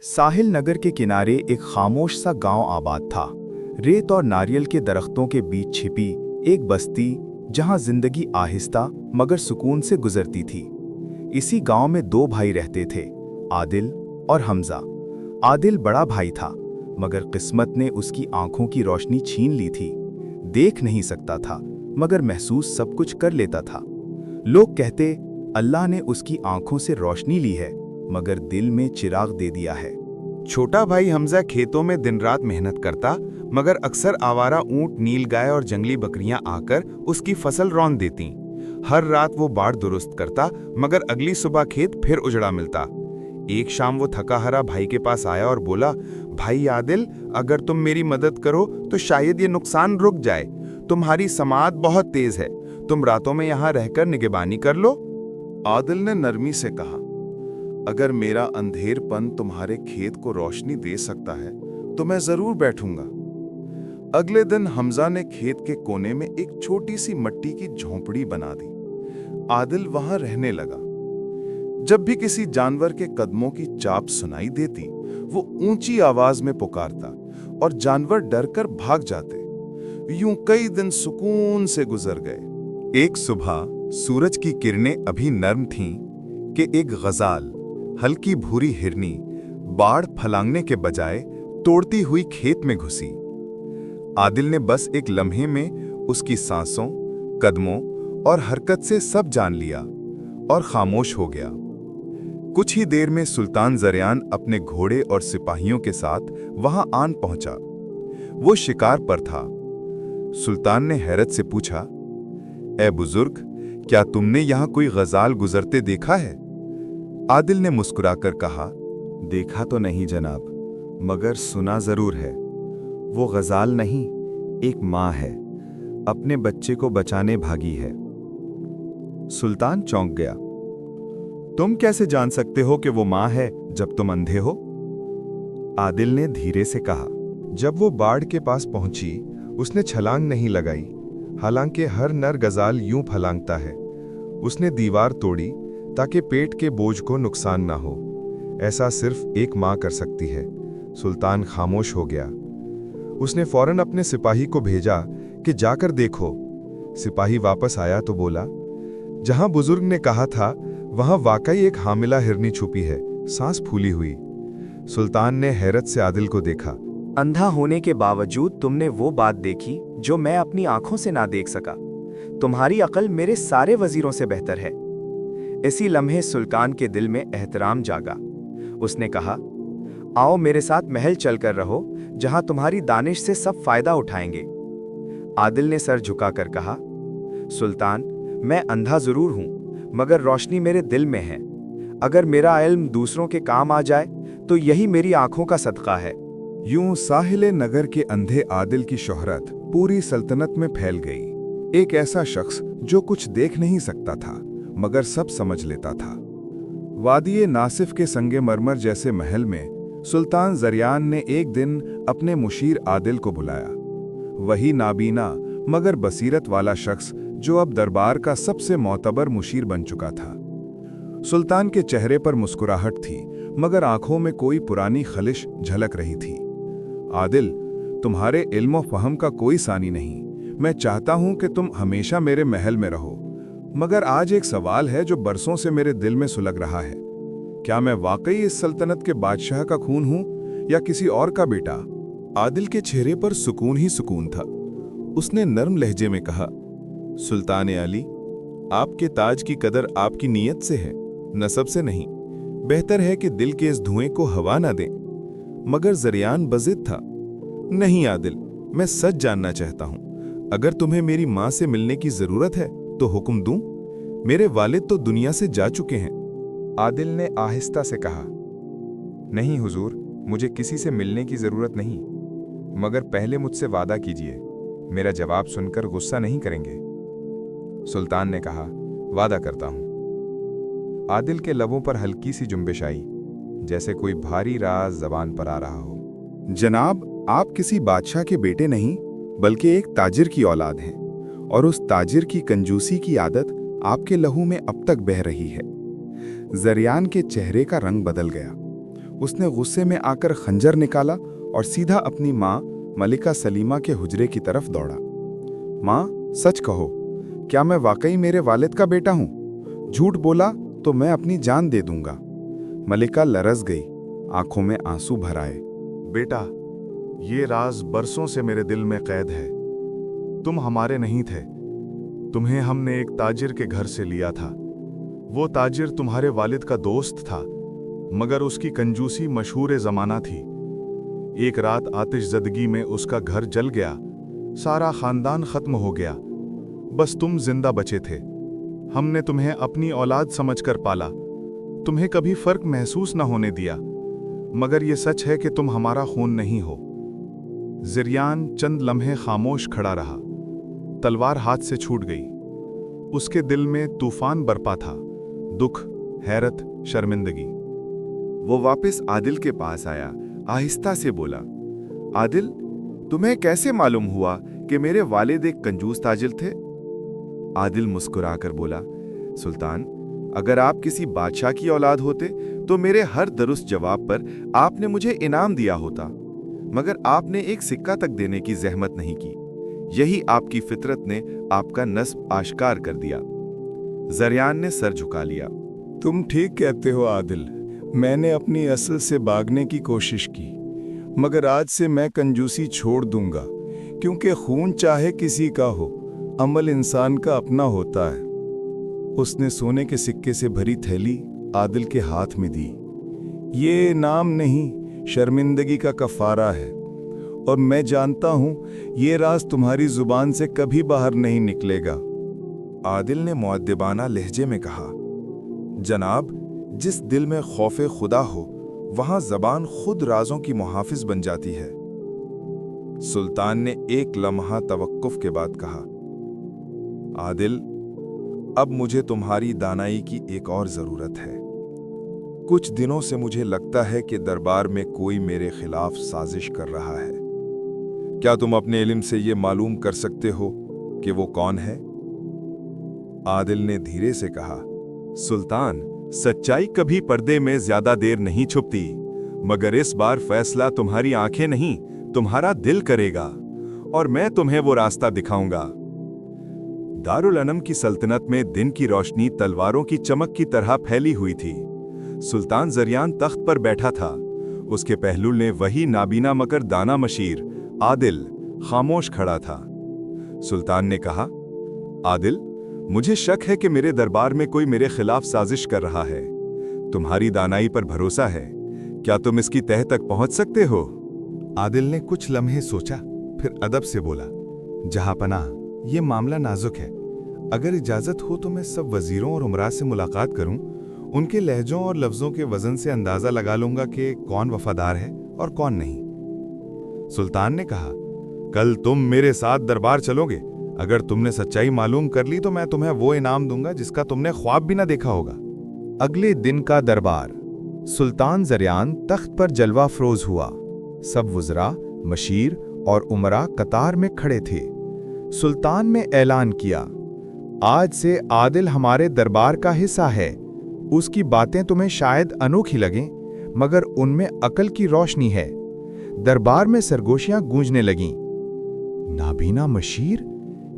साहिल नगर के किनारे एक खामोश सा गांव आबाद था। रेत और नारियल के दरख्तों के बीच छिपी एक बस्ती जहां जिंदगी आहिस्ता मगर सुकून से गुजरती थी। इसी गांव में दो भाई रहते थे, आदिल और हमजा। आदिल बड़ा भाई था, मगर किस्मत ने उसकी आंखों की रोशनी छीन ली थी। देख नहीं सकता था, मगर महसूस सब कुछ कर लेता था। लोग कहते, अल्लाह ने उसकी आंखों से रोशनी ली है, मगर दिल में चिराग दे दिया है। छोटा भाई हमजा खेतों में दिन रात मेहनत करता, मगर अक्सर आवारा ऊंट, नील गाय और जंगली बकरियां आकर उसकी फसल रौंद देती। हर रात वो बाड़ दुरुस्त करता, मगर अगली सुबह खेत फिर उजड़ा मिलता। एक शाम वो थका हारा भाई के पास आया और बोला, भाई आदिल, अगर तुम मेरी मदद करो तो शायद ये नुकसान रुक जाए। तुम्हारी समाअत बहुत तेज है, तुम रातों में यहाँ रहकर निगहबानी कर लो। आदिल ने नरमी से कहा, अगर मेरा अंधेरपन तुम्हारे खेत को रोशनी दे सकता है तो मैं जरूर बैठूंगा। अगले दिन हमजा ने खेत के कोने में एक छोटी सी मिट्टी की झोंपड़ी बना दी। आदिल वहां रहने लगा। जब भी किसी जानवर के कदमों की चाप सुनाई देती, वो ऊंची आवाज में पुकारता और जानवर डरकर भाग जाते। यूं कई दिन सुकून से गुजर गए। एक सुबह सूरज की किरणें अभी नर्म थीं कि एक गजाल, हल्की भूरी हिरनी, बाड़ फलांगने के बजाय तोड़ती हुई खेत में घुसी। आदिल ने बस एक लम्हे में उसकी सांसों, कदमों और हरकत से सब जान लिया और खामोश हो गया। कुछ ही देर में सुल्तान जरियान अपने घोड़े और सिपाहियों के साथ वहां आन पहुंचा। वो शिकार पर था। सुल्तान ने हैरत से पूछा, ए बुजुर्ग, क्या तुमने यहां कोई गजाल गुजरते देखा है? आदिल ने मुस्कुराकर कहा, देखा तो नहीं जनाब, मगर सुना जरूर है। वो गजाल नहीं, एक माँ है, अपने बच्चे को बचाने भागी है। सुल्तान चौंक गया। तुम कैसे जान सकते हो कि वो माँ है जब तुम अंधे हो? आदिल ने धीरे से कहा। जब वो बाड़ के पास पहुंची, उसने छलांग नहीं लगाई, हालांकि हर नर गजाल यूं फलांगता है। उसने दीवार तोड़ी ताकि पेट के बोझ को नुकसान ना हो। ऐसा सिर्फ एक माँ कर सकती है। सुल्तान खामोश हो गया। उसने फौरन अपने सिपाही को भेजा कि जाकर देखो। सिपाही वापस आया तो बोला, जहां बुजुर्ग ने कहा था वहां वाकई एक हामिला हिरनी छुपी है, सांस फूली हुई। सुल्तान ने हैरत से आदिल को देखा। अंधा होने के बावजूद तुमने वो बात देखी जो मैं अपनी आंखों से ना देख सका। तुम्हारी अकल मेरे सारे वजीरों से बेहतर है। इसी लम्हे सुल्तान के दिल में एहतराम जागा। उसने कहा, आओ मेरे साथ महल चलकर रहो, जहां तुम्हारी दानिश से सब फायदा उठाएंगे। आदिल ने सर झुकाकर कहा, सुल्तान, मैं अंधा जरूर हूं, मगर रोशनी मेरे दिल में है। अगर मेरा इल्म दूसरों के काम आ जाए तो यही मेरी आंखों का सदका है। यूं साहिल नगर के अंधे आदिल की शोहरत पूरी सल्तनत में फैल गई। एक ऐसा शख्स जो कुछ देख नहीं सकता था, मगर सब समझ लेता था। वादिये नासिफ के संगमरमर जैसे महल में सुल्तान जरियान ने एक दिन अपने मुशीर आदिल को बुलाया। वही नाबीना मगर बसीरत वाला शख्स जो अब दरबार का सबसे मोतबर मुशीर बन चुका था। सुल्तान के चेहरे पर मुस्कुराहट थी, मगर आंखों में कोई पुरानी खलिश झलक रही थी। आदिल, तुम्हारे इल्म व फहम का कोई सानी नहीं। मैं चाहता हूं कि तुम हमेशा मेरे महल में रहो, मगर आज एक सवाल है जो बरसों से मेरे दिल में सुलग रहा है। क्या मैं वाकई इस सल्तनत के बादशाह का खून हूं या किसी और का बेटा? आदिल के चेहरे पर सुकून ही सुकून था। उसने नर्म लहजे में कहा, सुल्तान अली, आपके ताज की कदर आपकी नीयत से है, नसब से नहीं। बेहतर है कि दिल के इस धुएं को हवा ना दें। मगर जरियान बजिद था। नहीं आदिल, मैं सच जानना चाहता हूं। अगर तुम्हें मेरी मां से मिलने की जरूरत है तो हुक्म दूं? मेरे वालिद तो दुनिया से जा चुके हैं। आदिल ने आहिस्ता से कहा, नहीं हुजूर, मुझे किसी से मिलने की जरूरत नहीं, मगर पहले मुझसे वादा कीजिए, मेरा जवाब सुनकर गुस्सा नहीं करेंगे। सुल्तान ने कहा, वादा करता हूं। आदिल के लबों पर हल्की सी जुम्बिश आई, जैसे कोई भारी राज जबान पर आ रहा हो। जनाब, आप किसी बादशाह के बेटे नहीं, बल्कि एक ताजिर की औलाद हैं, और उस ताजिर की कंजूसी की आदत आपके लहू में अब तक बह रही है। जरियान के चेहरे का रंग बदल गया। उसने गुस्से में आकर खंजर निकाला और सीधा अपनी माँ मलिका सलीमा के हुजरे की तरफ दौड़ा। माँ, सच कहो, क्या मैं वाकई मेरे वालिद का बेटा हूँ? झूठ बोला तो मैं अपनी जान दे दूंगा। मलिका लरस गई, आंखों में आंसू भर आए। बेटा, ये राज बरसों से मेरे दिल में कैद है। तुम हमारे नहीं थे। तुम्हें हमने एक ताजिर के घर से लिया था। वो ताजिर तुम्हारे वालिद का दोस्त था, मगर उसकी कंजूसी मशहूर ज़माना थी। एक रात आतिशज़दगी में उसका घर जल गया, सारा खानदान खत्म हो गया, बस तुम जिंदा बचे थे। हमने तुम्हें अपनी औलाद समझकर पाला, तुम्हें कभी फर्क महसूस न होने दिया, मगर ये सच है कि तुम हमारा खून नहीं हो। ज़रियान चंद लम्हे खामोश खड़ा रहा। तलवार हाथ से छूट गई। उसके दिल में तूफान बरपा था, दुख, हैरत, शर्मिंदगी। वो वापस आदिल के पास आया, आहिस्ता से बोला, आदिल, तुम्हें कैसे मालूम हुआ कि मेरे वालिद एक कंजूस ताजिर थे? आदिल मुस्कुराकर बोला, सुल्तान, अगर आप किसी बादशाह की औलाद होते तो मेरे हर दुरुस्त जवाब पर आपने मुझे इनाम दिया होता, मगर आपने एक सिक्का तक देने की जहमत नहीं की। यही आपकी फितरत ने आपका नस्ब आश्कार कर दिया। ज़रियान ने सर झुका लिया। तुम ठीक कहते हो आदिल, मैंने अपनी असल से भागने की कोशिश की, मगर आज से मैं कंजूसी छोड़ दूंगा, क्योंकि खून चाहे किसी का हो, अमल इंसान का अपना होता है। उसने सोने के सिक्के से भरी थैली आदिल के हाथ में दी। ये इनाम नहीं, शर्मिंदगी का कफारा है, और मैं जानता हूं ये राज तुम्हारी जुबान से कभी बाहर नहीं निकलेगा। आदिल ने मुअद्दिबाना लहजे में कहा, जनाब, जिस दिल में खौफे खुदा हो वहां जबान खुद राजों की मुहाफिज बन जाती है। सुल्तान ने एक लम्हा तवक्कुफ के बाद कहा, आदिल, अब मुझे तुम्हारी दानाई की एक और जरूरत है। कुछ दिनों से मुझे लगता है कि दरबार में कोई मेरे खिलाफ साजिश कर रहा है। क्या तुम अपने इल्म से ये मालूम कर सकते हो कि वो कौन है? आदिल ने धीरे से कहा, सुल्तान, सच्चाई कभी पर्दे में ज्यादा देर नहीं छुपती, मगर इस बार फैसला तुम्हारी आंखें नहीं, तुम्हारा दिल करेगा, और मैं तुम्हें वो रास्ता दिखाऊंगा। दारुल अनम की सल्तनत में दिन की रोशनी तलवारों की चमक की तरह फैली हुई थी। सुल्तान ज़रियान तख्त पर बैठा था। उसके पहलू ने वही नाबीना मगर दाना मशीर आदिल खामोश खड़ा था। सुल्तान ने कहा, आदिल, मुझे शक है कि मेरे दरबार में कोई मेरे खिलाफ साजिश कर रहा है। तुम्हारी दानाई पर भरोसा है, क्या तुम इसकी तह तक पहुंच सकते हो? आदिल ने कुछ लम्हे सोचा, फिर अदब से बोला, जहांपनाह, ये मामला नाजुक है। अगर इजाजत हो तो मैं सब वजीरों और उमरा से मुलाकात करूं, उनके लहजों और लफ्जों के वजन से अंदाजा लगा लूंगा कि कौन वफादार है और कौन नहीं। सुल्तान ने कहा, कल तुम मेरे साथ दरबार चलोगे। अगर तुमने सच्चाई मालूम कर ली तो मैं तुम्हें वो इनाम दूंगा जिसका तुमने ख्वाब भी ना देखा होगा। अगले दिन का दरबार। सुल्तान ज़रियान तख्त पर जलवा फरोज हुआ। सब वज़रा, मशीर और उमरा कतार में खड़े थे। सुल्तान ने ऐलान किया, आज से आदिल हमारे दरबार का हिस्सा है। उसकी बातें तुम्हें शायद अनोखी लगें, मगर उनमें अकल की रोशनी है। दरबार में सरगोशियां गूंजने लगीं। नाबीना मशीर,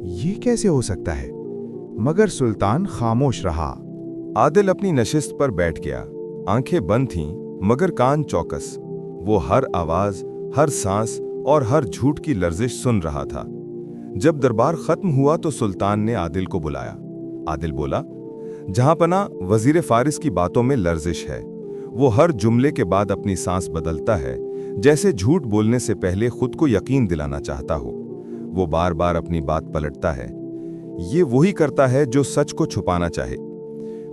ये कैसे हो सकता है? मगर सुल्तान खामोश रहा। आदिल अपनी नशिस्त पर बैठ गया। आंखें बंद थीं, मगर कान चौकस। वो हर आवाज, हर सांस और हर झूठ की लर्जिश सुन रहा था। जब दरबार खत्म हुआ तो सुल्तान ने आदिल को बुलाया। आदिल बोला, जहांपना, वजीर फारिस की बातों में लर्जिश है। वो हर जुमले के बाद अपनी सांस बदलता है, जैसे झूठ बोलने से पहले खुद को यकीन दिलाना चाहता हो। वो बार बार अपनी बात पलटता है। ये वही करता है जो सच को छुपाना चाहे।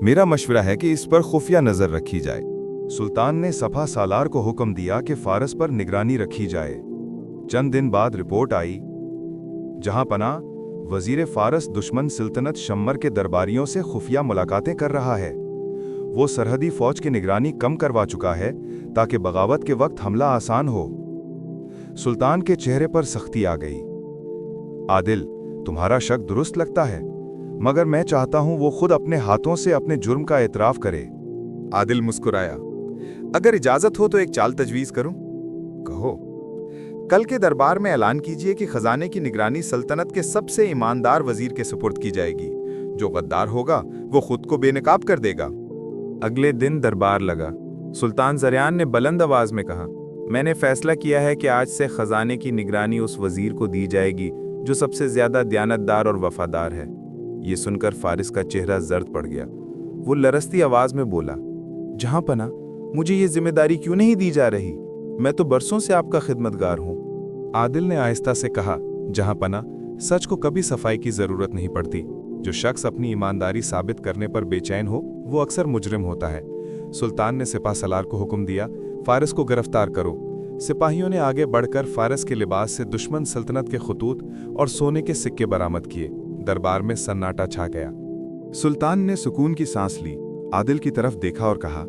मेरा मशवरा है कि इस पर खुफिया नजर रखी जाए। सुल्तान ने सफा सालार को हुक्म दिया कि फारस पर निगरानी रखी जाए। चंद दिन बाद रिपोर्ट आई, जहांपना, वजीर फारस दुश्मन सल्तनत शम्मर के दरबारियों से खुफिया मुलाकातें कर रहा है। वो सरहदी फौज की निगरानी कम करवा चुका है ताकि बगावत के वक्त हमला आसान हो। सुल्तान के चेहरे पर सख्ती आ गई। आदिल, तुम्हारा शक दुरुस्त लगता है, मगर मैं चाहता हूं वो खुद अपने हाथों से अपने जुर्म का एतराफ करे। आदिल मुस्कुराया, अगर इजाजत हो तो एक चाल तजवीज करूं। कहो। कल के दरबार में ऐलान कीजिए कि खजाने की निगरानी सल्तनत के सबसे ईमानदार वजीर के सुपुर्द की जाएगी। जो गद्दार होगा वो खुद को बेनकाब कर देगा। अगले दिन दरबार लगा। सुल्तान ज़रियान ने बुलंद आवाज में कहा, मैंने फैसला किया है कि आज से खजाने की निगरानी उस वजीर को दी जाएगी जो सबसे ज्यादा दयानतदार और वफादार है। ये सुनकर फारिस का चेहरा जर्द पड़ गया। वो लरसती आवाज में बोला, जहां पना, मुझे ये जिम्मेदारी क्यों नहीं दी जा रही? मैं तो बरसों से आपका खिदमतगार हूं। आदिल ने आहिस्ता से कहा, जहां पना, सच को कभी सफाई की जरूरत नहीं पड़ती। जो शख्स अपनी ईमानदारी साबित करने पर बेचैन हो वो अक्सर मुजरिम होता है। सुल्तान ने सिपाह सलार को हुक्म दिया, फारिस को गिरफ्तार करो। सिपाहियों ने आगे बढ़कर फारिस के लिबास से दुश्मन सल्तनत के खतूत और सोने के सिक्के बरामद किए। दरबार में सन्नाटा छा गया। सुल्तान ने सुकून की सांस ली, आदिल की तरफ देखा और कहा,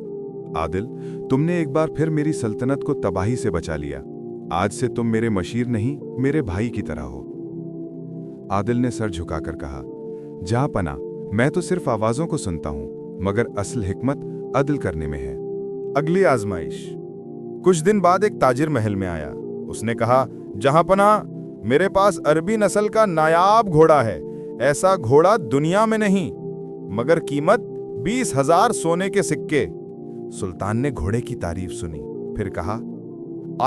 आदिल, तुमने एक बार फिर मेरी सल्तनत को तबाही से बचा लिया। आज से तुम मेरे मशीर नहीं, मेरे भाई की तरह हो। आदिल ने सर झुकाकर कहा, जहां पना, मैं तो सिर्फ आवाजों को सुनता हूं, मगर असल हिकमत अदल करने में है। अगली आजमाइश। कुछ दिन बाद एक ताजिर महल में आया। उसने कहा, जहां पना, मेरे पास अरबी नस्ल का नायाब घोड़ा है। ऐसा घोड़ा दुनिया में नहीं, मगर कीमत 20,000 सोने के सिक्के। सुल्तान ने घोड़े की तारीफ सुनी, फिर कहा,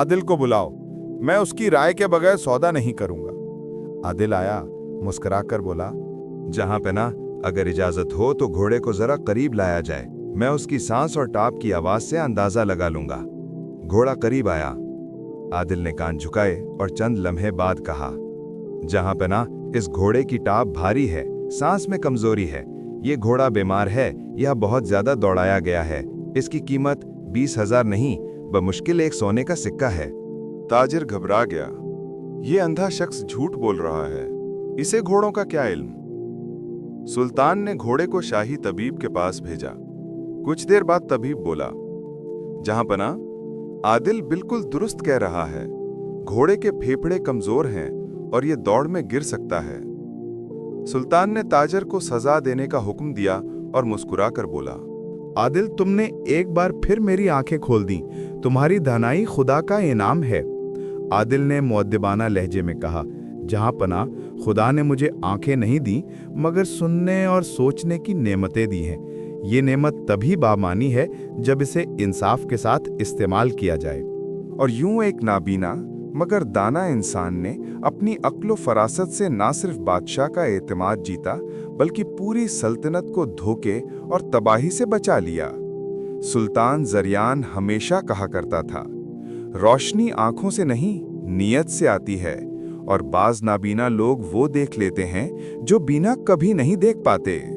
आदिल को बुलाओ, मैं उसकी राय के बगैर सौदा नहीं करूंगा। आदिल आया, मुस्कुराकर बोला, जहां पना, अगर इजाजत हो तो घोड़े को जरा करीब लाया जाए। मैं उसकी सांस और टाप की आवाज से अंदाजा लगा लूंगा। घोड़ा करीब आया। आदिल ने कान झुकाए और चंद लम्हे बाद कहा, जहां पना, इस घोड़े की टाप भारी है, सांस में कमजोरी है। ये घोड़ा बीमार है या बहुत ज्यादा दौड़ाया गया है। इसकी कीमत 20,000 नहीं, बमुश्किल एक सोने का सिक्का है। ताजिर घबरा गया। ये अंधा शख्स झूठ बोल रहा है। इसे घोड़ों का क्या इल्म। सुल्तान ने घोड़े को शाही तबीब के पास भेजा। कुछ देर बाद तबीब बोला, जहां पना, आदिल बिल्कुल दुरुस्त कह रहा है। घोड़े के फेफड़े कमजोर हैं और ये दौड़ में गिर सकता है। सुल्तान ने ताजिर को सजा देने का हुक्म दिया और मुस्कुराकर बोला, आदिल, तुमने एक बार फिर मेरी आंखें खोल दी। तुम्हारी दानाई खुदा का इनाम है। आदिल ने मुअद्दिबाना लहजे में कहा, जहां पना, खुदा ने मुझे आंखें नहीं दी, मगर सुनने और सोचने की नेमतें दी हैं। ये नेमत तभी बामानी है जब इसे इंसाफ के साथ इस्तेमाल किया जाए। और यूं एक नाबीना मगर दाना इंसान ने अपनी अक्ल फरासत से ना सिर्फ बादशाह का एतमाद जीता, बल्कि पूरी सल्तनत को धोखे और तबाही से बचा लिया। सुल्तान ज़रियान हमेशा कहा करता था, रोशनी आंखों से नहीं, नीयत से आती है, और बाज नाबीना लोग वो देख लेते हैं जो बीना कभी नहीं देख पाते।